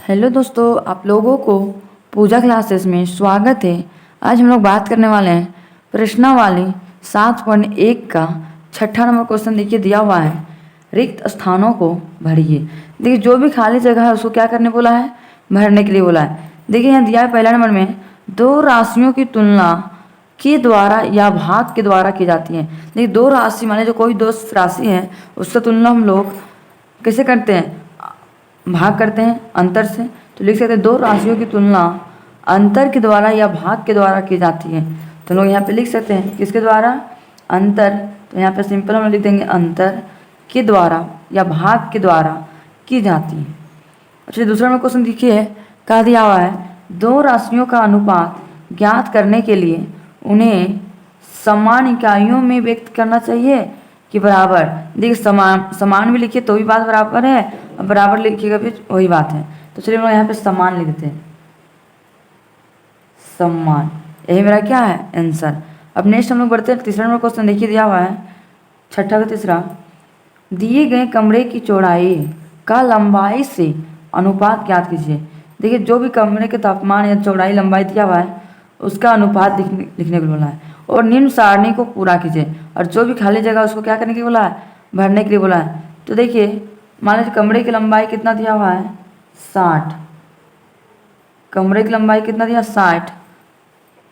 Hello दोस्तों, आप लोगों को पूजा क्लासेस में स्वागत है। आज हम लोग बात करने वाले हैं प्रश्नावली 7.1 का छठा नंबर क्वेश्चन। देखिए दिया हुआ है, रिक्त स्थानों को भरिए। देखिए जो भी खाली जगह है उसको क्या करने बोला है, भरने के लिए बोला है। देखिए यहाँ दिया है पहला नंबर में, दो राशियों की तुलना के द्वारा या भाग के द्वारा की जाती है। देखिए दो राशि माने जो कोई दो राशि है उसका तुलना हम लोग कैसे करते हैं, भाग करते हैं अंतर से। तो लिख सकते हैं दो राशियों की तुलना अंतर के द्वारा या भाग के द्वारा की जाती है। तो लोग यहाँ पे लिख सकते हैं किसके द्वारा, अंतर। तो यहाँ पे सिंपल हम लिख देंगे अंतर के द्वारा या भाग के द्वारा की जाती है। अच्छा दूसरा नंबर क्वेश्चन देखिए, कहा दिया हुआ है दो राशियों का अनुपात ज्ञात करने के लिए उन्हें समान इकाइयों में व्यक्त करना चाहिए कि बराबर। देखिए समान भी लिखिए तो भी बात बराबर है, और बराबर लिखिएगा भी वही बात है। तो चलिए हम लोग यहाँ पे समान लिख देते हैं, सम्मान। यही मेरा क्या है आंसर। अब नेक्स्ट हम लोग बढ़ते हैं तीसरा नंबर क्वेश्चन। देखिए दिया हुआ है छठा का तीसरा, दिए गए कमरे की चौड़ाई का लंबाई से अनुपात ज्ञात कीजिए। देखिए जो भी कमरे के तापमान या चौड़ाई लंबाई दिया हुआ है उसका अनुपात लिखने को बोला है, और निम्न सारणी को पूरा कीजिए। और जो भी खाली जगह उसको क्या करने के लिए बोला है, भरने के लिए बोला है। तो देखिए मान लीजिए कमरे की लंबाई कितना दिया हुआ है, 60। कमरे की लंबाई कितना दिया, 60,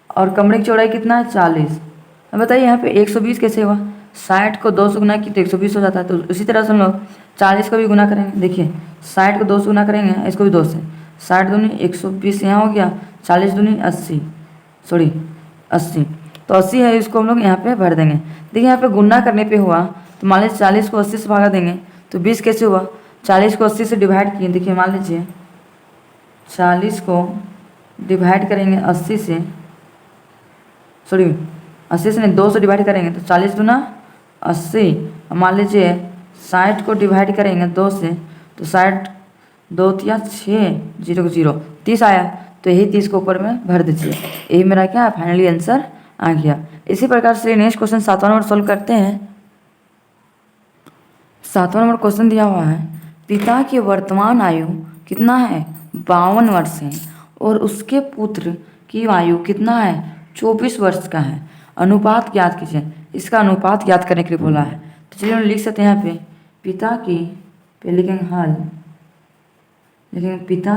और कमरे की चौड़ाई कितना है, 40। अब बताइए यहाँ पे 120 कैसे हुआ, 60 को 2 से गुना की तो 120 हो जाता है। तो उसी तरह से हम लोग 40 को भी गुना करेंगे। देखिए 60 को 2 से गुना करेंगे, इसको भी 2 से, 60 दूनी 120 यहाँ हो गया, 40 दूनी 80, सॉरी 80। तो 80 है, इसको हम लोग यहाँ पे भर देंगे। देखिए यहाँ पे गुना करने पे हुआ, तो मान लीजिए 40 को 80 से भागा देंगे तो 20 कैसे हुआ, 40 को 80 से डिवाइड किए। देखिए मान लीजिए 40 को डिवाइड करेंगे 80 से, सॉरी 80 से नहीं 2 से डिवाइड करेंगे तो 40 दूना 80। मान लीजिए 60 को डिवाइड करेंगे 2 से तो 60 2 या 6 0 0 30 आया। तो यही 30 को ऊपर में भर दीजिए। यही मेरा क्या फाइनली आंसर आ गया। इसी प्रकार से नेक्स्ट क्वेश्चन 7वां नंबर सोल्व करते हैं। 7वां नंबर क्वेश्चन दिया हुआ है, पिता की वर्तमान आयु कितना है, 52 वर्ष है, और उसके पुत्र की आयु कितना है, 24 वर्ष का है। अनुपात ज्ञात कीजिए। इसका अनुपात ज्ञात करने के लिए बोला है। तो चलिए हम लिख सकते हैं यहाँ पे पिता की, पे लिखेंगे हल, लिखेंगे पिता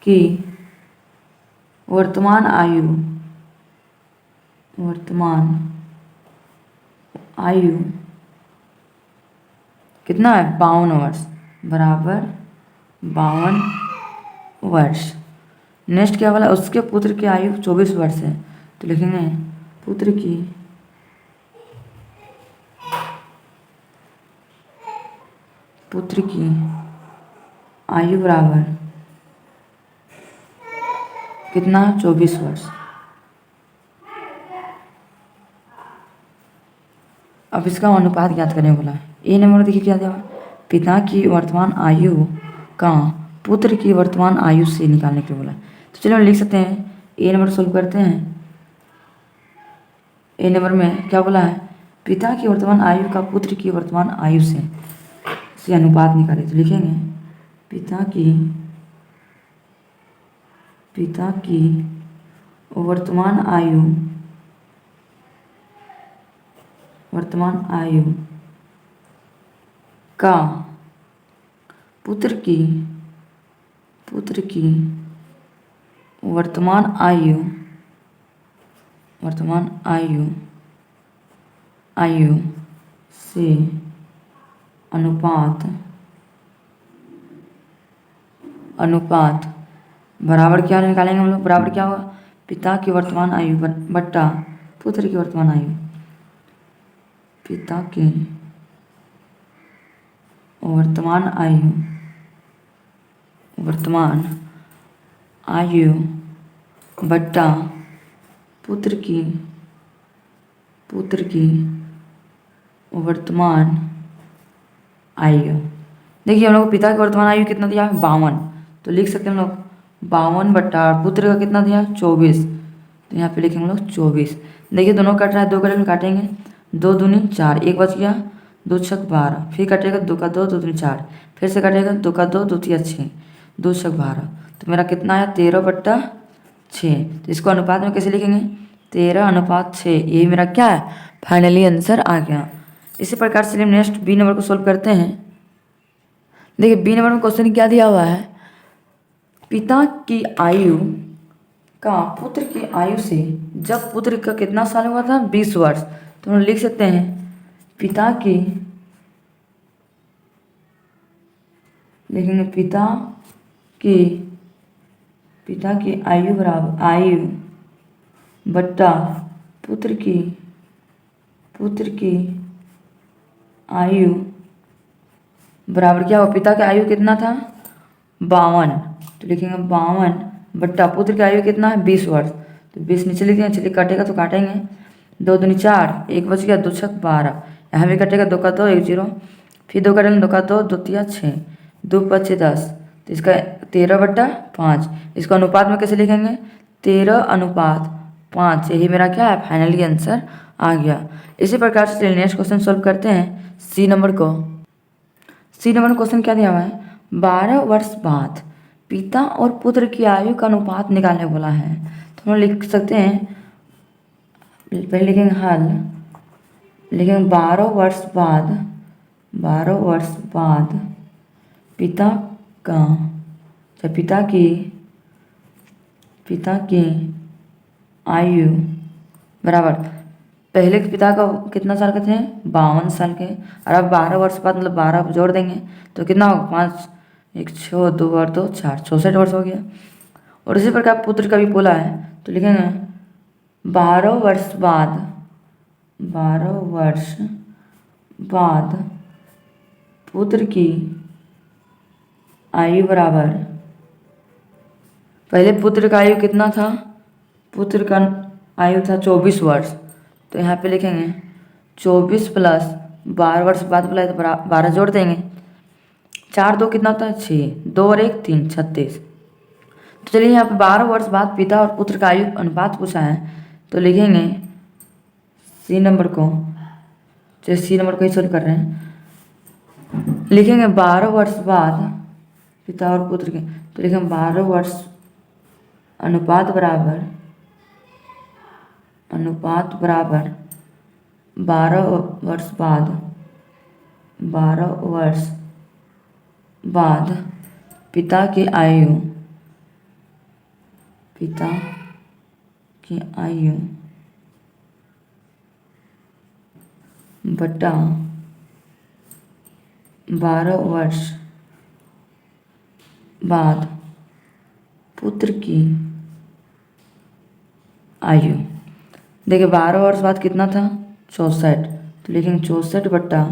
की वर्तमान आयु कितना है, 52 वर्ष, बराबर 52 वर्ष। नेक्स्ट क्या वाला, उसके पुत्र की आयु 24 वर्ष है। तो लिखेंगे पुत्र की आयु बराबर कितना, 24 वर्ष। अब इसका अनुपात ज्ञात करने बोला है। ए नंबर देखिए क्या दिया, पिता की वर्तमान आयु का पुत्र की वर्तमान आयु से निकालने के लिए बोला है। तो चलिए हम लिख सकते हैं, ए नंबर सोल्व करते हैं। ए नंबर में क्या बोला है, पिता की वर्तमान आयु का पुत्र की वर्तमान आयु से अनुपात निकाले। तो लिखेंगे पिता की वर्तमान आयु का पुत्र की वर्तमान आयु से अनुपात बराबर क्या निकालेंगे हम लोग, बराबर क्या होगा, पिता की वर्तमान आयु बट्टा पुत्र की वर्तमान आयु। पिता की वर्तमान आयु बट्टा पुत्र की वर्तमान आयु। देखिए हम लोग पिता की वर्तमान आयु कितना दिया है, 52। तो लिख सकते हैं हम लोग 52 बट्टा पुत्र का कितना दिया, 24। तो यहाँ पे लिखेंगे हम लोग 24। देखिए दोनों कट रहा है, 2 कट में काटेंगे, 2 दूनी 4, 1 बच गया, दो छक 12, फिर कटेगा 2 का 2, 2 दूनी 4, फिर से कटेगा 2 का 2, 2 तिया 6, 2 छक 12। तो मेरा कितना आया 13/6। तो इसको अनुपात में कैसे लिखेंगे 13/6। यही मेरा क्या है फाइनली आंसर आ गया। इसी प्रकार से हम नेक्स्ट बी नंबर को सोल्व करते हैं। देखिए बी नंबर में क्वेश्चन क्या दिया हुआ है, पिता की आयु का पुत्र की आयु से जब पुत्र का कितना साल हुआ था 20 वर्ष। तो हम लिख सकते हैं पिता की, लिखेंगे पिता की आयु बराबर आयु बट्टा पुत्र की आयु बराबर क्या हो, पिता की आयु कितना था 52, तो लिखेंगे 52 बट्टा पुत्र की आयु कितना है 20 वर्ष। तो 20 नीचे लिखेंगे, चलिए काटेगा तो काटेंगे 2 दूनी 4, 1 बच गया 2 छक 12, यहाँ भी कटेगा 2 का 2 1 0, फिर 2 कटेंगे 2 का 2 2 तिया 6, 2 5 10, तो इसका 13/5। इसको अनुपात में कैसे लिखेंगे 13/5। यही मेरा क्या है फाइनली आंसर आ गया। इसी प्रकार से नेक्स्ट क्वेश्चन सॉल्व करते हैं सी नंबर को। सी नंबर में क्वेश्चन क्या दिया हुआ है, 12 वर्ष बाद पिता और पुत्र की आयु का अनुपात निकालने बोला है। तो हम लिख सकते हैं, पहले लिखेंगे हल, लिखेंगे 12 वर्ष बाद पिता का पिता की आयु बराबर पहले के पिता का कितना साल के थे 52 साल के, और अब 12 वर्ष बाद मतलब 12 जोड़ देंगे तो कितना होगा 5 1 6 2 और 2 4 66 वर्ष हो गया। और इसी प्रकार पुत्र का भी बोला है, तो लिखेंगे 12 वर्ष बाद पुत्र की आयु बराबर, पहले पुत्र का आयु कितना था, पुत्र का आयु था 24 वर्ष, तो यहाँ पे लिखेंगे 24 प्लस 12 वर्ष बाद बोला तो 12 जोड़ देंगे, 4 2 कितना होता है 6, 2 और 1 3 36। तो चलिए यहाँ पे 12 वर्ष बाद पिता और पुत्र का आयु अनुपात पूछा है, तो लिखेंगे सी नंबर को, चलिए सी नंबर को ही सोल्व कर रहे हैं, लिखेंगे 12 वर्ष बाद पिता और पुत्र के, तो लिखेंगे 12 वर्ष अनुपात बराबर 12 वर्ष बाद पिता की आयु बटा 12 वर्ष बाद पुत्र की आयु। देखिए 12 वर्ष बाद कितना था 64, तो लिखेंगे 64 बट्टा,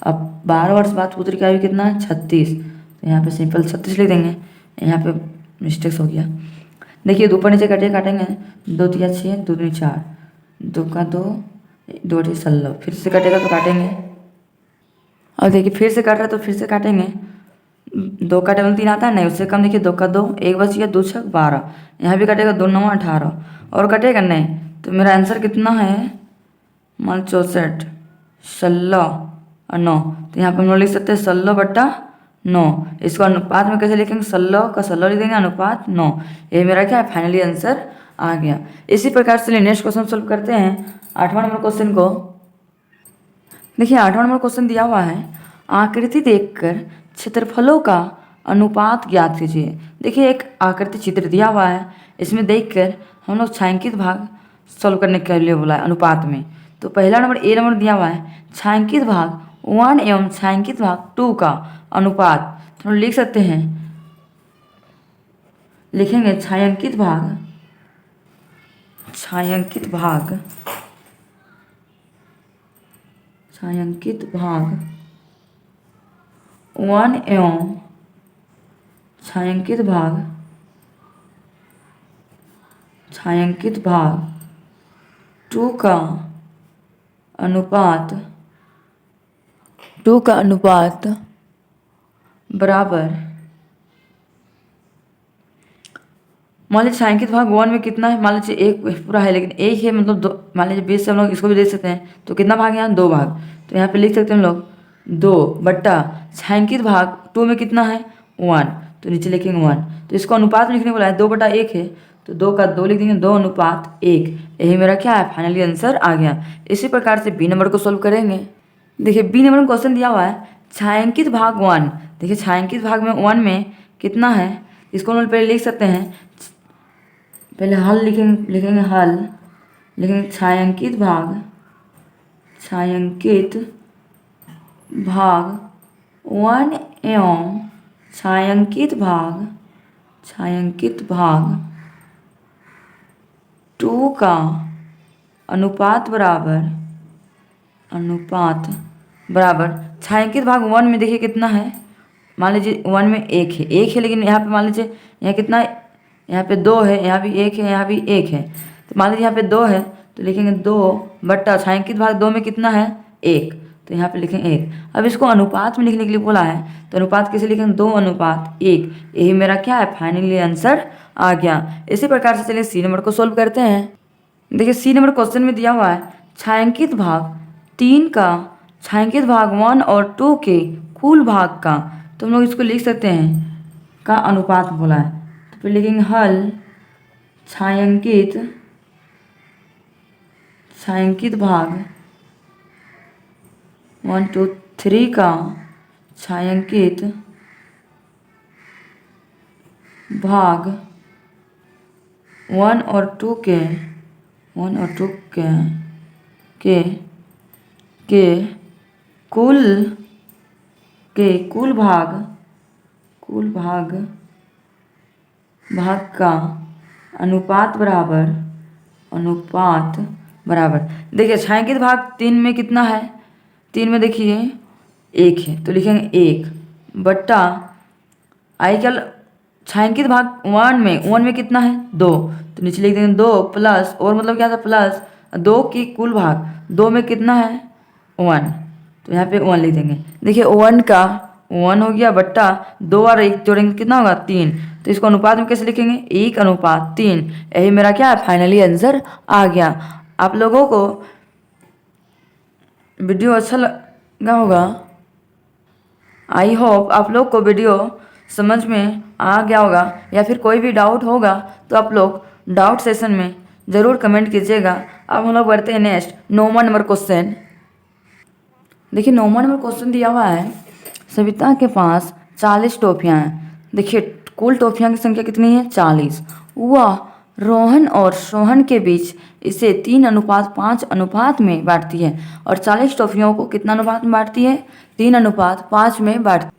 अब 12 वर्ष बाद पुत्र की आयु कितना है 36, तो यहाँ पे सिंपल 36 लिख देंगे, यहाँ पे मिस्टेक्स हो गया। देखिए ऊपर नीचे काटेंगे 2 तिया 6 2 दूनी 4, 2 का 2 2 अठी 16, फिर से कटेगा तो काटेंगे, और देखिए फिर से काट रहा है तो फिर से काटेंगे, 2 का टेबल 3 आता है नहीं, उससे कम देखिए 2 का 2 1 बच गया 2 छक 12, यहाँ भी कटेगा 2 9 18 और कटेगा नहीं, तो मेरा आंसर कितना है मान 64 16 और 9, तो यहाँ पर हम लोग लिख सकते हैं 16 बट्टा 9। इसको अनुपात में कैसे लिखेंगे 16 का 16 लिख देंगे अनुपात 9। ये मेरा क्या है फाइनली आंसर आ गया। इसी प्रकार से नेक्स्ट क्वेश्चन सोल्व करते हैं 8वां नंबर क्वेश्चन को। देखिए 8वां नंबर क्वेश्चन दिया हुआ है, आकृति देखकर क्षेत्रफलों का अनुपात ज्ञात कीजिए। देखिए एक आकृति चित्र दिया हुआ है, इसमें देखकर हम लोग छायांकित भाग सॉल्व करने के लिए बोला है अनुपात में। तो पहला नंबर ए नंबर दिया हुआ है छायांकित भाग 1 एवं छायांकित भाग 2 का अनुपात, तो हम लिख सकते हैं, लिखेंगे छायांकित भाग 1 एवं छायांकित भाग 2 का अनुपात बराबर, मान लीजिए छायांकित भाग 1 में कितना है, मान लीजिए एक पूरा है लेकिन एक है मतलब 2, मान लीजिए 20 से हम लोग इसको भी देख सकते हैं, तो कितना भाग है यहाँ 2 भाग, तो यहाँ पे लिख सकते हैं हम लोग 2 बट्टा छायांकित भाग 2 में कितना है 1, तो नीचे लिखेंगे 1। तो इसको अनुपात में लिखने बोला है, 2 बटा 1 है तो 2 का 2 लिख देंगे, 2 अनुपात 1। यही मेरा क्या है फाइनली आंसर आ गया। इसी प्रकार से बी नंबर को सोल्व करेंगे। देखिए बी नंबर में क्वेश्चन दिया हुआ है छायांकित भाग 1। देखिए छायांकित भाग में 1 में कितना है, इसको हम लोग पहले लिख सकते हैं। पहले हल लिखेंगे हल, लिखेंगे छायांकित भाग 1 एवं छायांकित भाग 2 का अनुपात बराबर छायांकित भाग 1 में देखिए कितना है, मान लीजिए 1 में 1 है लेकिन यहाँ पे मान लीजिए यहाँ कितना है, यहाँ पे 2 है, यहाँ भी 1 है, यहाँ भी 1 है, तो मान लीजिए यहाँ पे 2 है तो लिखेंगे 2 बट्टा छायांकित भाग 2 में कितना है 1, तो यहाँ पे लिखेंगे 1। अब इसको अनुपात में लिखने के लिए बोला है तो अनुपात कैसे लिखेंगे 2 अनुपात 1। यही मेरा क्या है फाइनली आंसर आ गया। इसी प्रकार से चलिए सी नंबर को सोल्व करते हैं। देखिए सी नंबर क्वेश्चन में दिया हुआ है छायांकित भाग 3 का छायांकित भाग 1 और 2 के कुल भाग का, तो हम लोग इसको लिख सकते हैं का अनुपात बोला है, तो फिर लिखेंगे हल छायांकित भाग 1 2 3 का छायांकित भाग 1 और 2 के कुल भाग का अनुपात बराबर। देखिए छायांकित भाग 3 में कितना है, 3 में देखिए 1 है तो लिखेंगे 1 बट्टा आई क्या छायांकित भाग 1 में कितना है 2, तो नीचे लिख देंगे 2 प्लस और मतलब क्या था प्लस 2 की कुल भाग 2 में कितना है 1, तो यहाँ पे 1 लिख देंगे। देखिए 1 का 1 हो गया बट्टा 2 और 1 जोड़ेंगे कितना होगा 3, तो इसको अनुपात में कैसे लिखेंगे 1 अनुपात 3। यही मेरा क्या है फाइनली आंसर आ गया। आप लोगों को वीडियो अच्छा लगा होगा, आई होप आप लोग को वीडियो समझ में आ गया होगा, या फिर कोई भी डाउट होगा तो आप लोग डाउट सेशन में ज़रूर कमेंट कीजिएगा। अब हम लोग बढ़ते हैं नेक्स्ट 9वां नंबर क्वेश्चन। देखिए 9वां नंबर क्वेश्चन दिया हुआ है सविता के पास 40 टॉफियाँ हैं। देखिए कुल टॉफियाँ की संख्या कितनी है 40। वह रोहन और सोहन के बीच इसे 3:5 अनुपात में बांटती है और 40 टॉफियों को कितना अनुपात में बांटती है 3:5 में बांटती।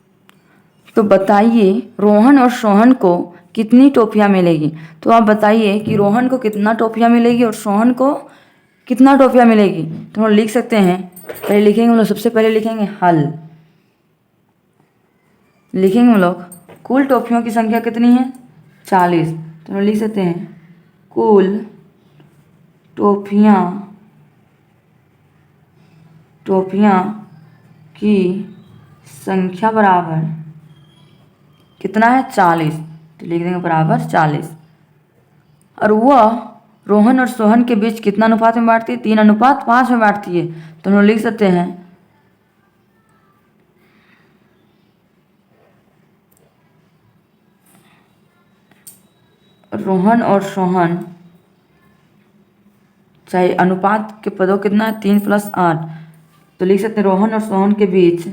तो बताइए रोहन और सोहन को कितनी टॉफियाँ मिलेगी। तो आप बताइए कि रोहन को कितना टॉफियाँ मिलेगी और सोहन को कितना टॉफियाँ मिलेगी। तो हम लिख सकते हैं, पहले लिखेंगे हम लोग, सबसे पहले लिखेंगे हल, लिखेंगे हम लोग कुल टॉफियों की संख्या कितनी है 40, तो हम लिख सकते हैं कुल टॉफियाँ की संख्या बराबर कितना है 40, तो लिख देंगे बराबर 40। और वह रोहन और सोहन के बीच कितना अनुपात में बांटती है 3:5 में बांटती है, तो हम लोग लिख सकते हैं रोहन और सोहन, चाहे अनुपात के पदों कितना है 3 + 8, तो लिख सकते हैं रोहन और सोहन के बीच,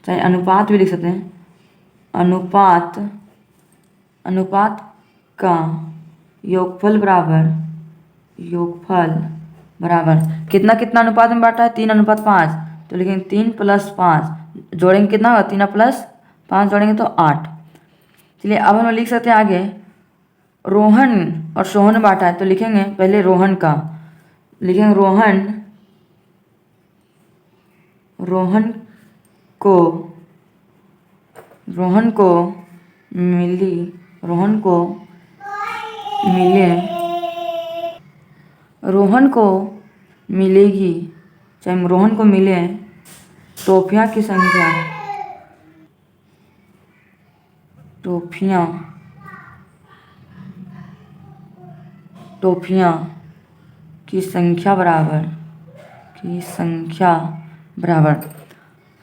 चाहे अनुपात भी लिख सकते हैं, अनुपात का योगफल बराबर कितना कितना अनुपात में बांटा है 3:5, तो लिखेंगे 3 + 5 जोड़ेंगे कितना होगा 3 + 5 जोड़ेंगे तो 8। चलिए अब हम लिख सकते हैं आगे रोहन और सोहन ने बांटा है, तो लिखेंगे पहले रोहन का, लिखेंगे रोहन को मिलेगी, चाहे रोहन को मिले टॉफियाँ की संख्या, टॉफियाँ की संख्या बराबर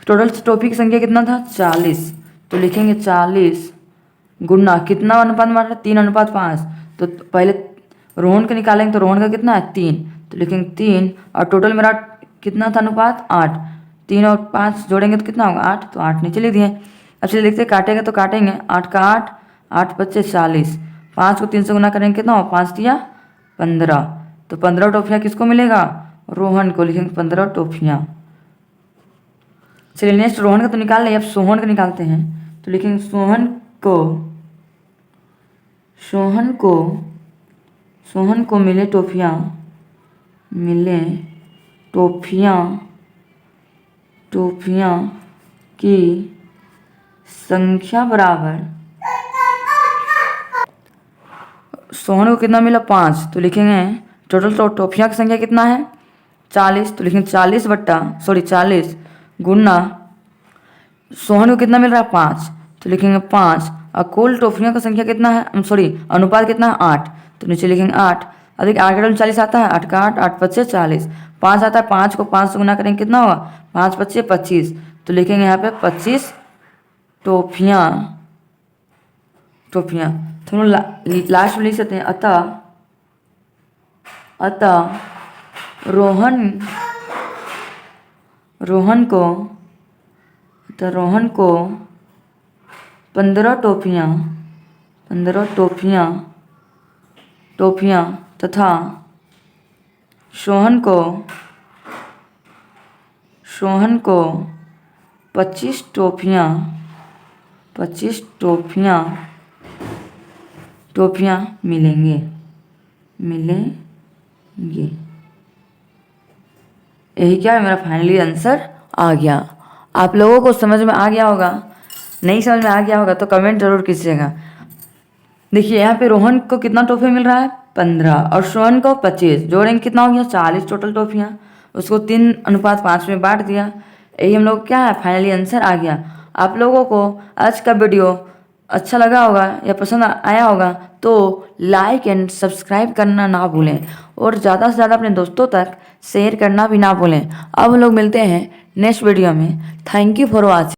टोटल टॉफी की संख्या कितना था 40, तो लिखेंगे 40 गुना कितना अनुपात मार रहा है 3:5। तो पहले रोहन का निकालेंगे तो रोहन का कितना है 3, तो लिखेंगे 3 और टोटल मेरा कितना था अनुपात 8, 3 और 5 जोड़ेंगे तो कितना होगा 8, तो 8 नीचे लिख दिए। अब चलिए देखते काटेंगे तो काटेंगे 8 का 8, 8 बच्चे 40, 5 को 3 से गुना करेंगे कितना हो 5 दिया 15, तो 15 टॉफियाँ किसको मिलेगा रोहन को, लिखेंगे 15 टॉफियाँ। चलिए नेक्स्ट रोहन का तो निकाल लिया, अब सोहन का निकालते हैं, तो लिखेंगे सोहन को मिले टॉफियाँ की संख्या बराबर, सोहन को कितना मिला 5, तो लिखेंगे टोटल टॉफियाँ की संख्या कितना है 40, तो लिखेंगे 40 गुना सोहन को कितना मिल रहा है 5, तो लिखेंगे 5 और कुल टॉफियों का संख्या कितना है अनुपात कितना है 8, तो नीचे लिखेंगे 8। अधिक 8 का 40 आता है 8 का 8, 8 पच्चे 40, 5 आता है 5 को 5 से गुना करेंगे कितना होगा 5 पच्चे 25, तो लिखेंगे यहाँ पे 25 टॉफियाँ। तो हम लास्ट में लिख सकते हैं अतः रोहन को 15 टॉफियाँ तथा सोहन को 25 टॉफियाँ मिलेंगे। यही क्या है मेरा फाइनली आंसर आ गया। आप लोगों को समझ में आ गया होगा, नहीं समझ में आ गया होगा तो कमेंट जरूर कीजिएगा। देखिए यहाँ पे रोहन को कितना टॉफी मिल रहा है 15 और सोहन को 25, जोड़ेंगे कितना हो गया 40 टोटल टॉफियाँ, उसको 3:5 में बांट दिया। यही हम लोग क्या है फाइनली आंसर आ गया। आप लोगों को आज का वीडियो अच्छा लगा होगा या पसंद आया होगा तो लाइक एंड सब्सक्राइब करना ना भूलें और ज़्यादा से ज़्यादा अपने दोस्तों तक शेयर करना भी ना भूलें। अब हम लोग मिलते हैं नेक्स्ट वीडियो में। Thank you for watching.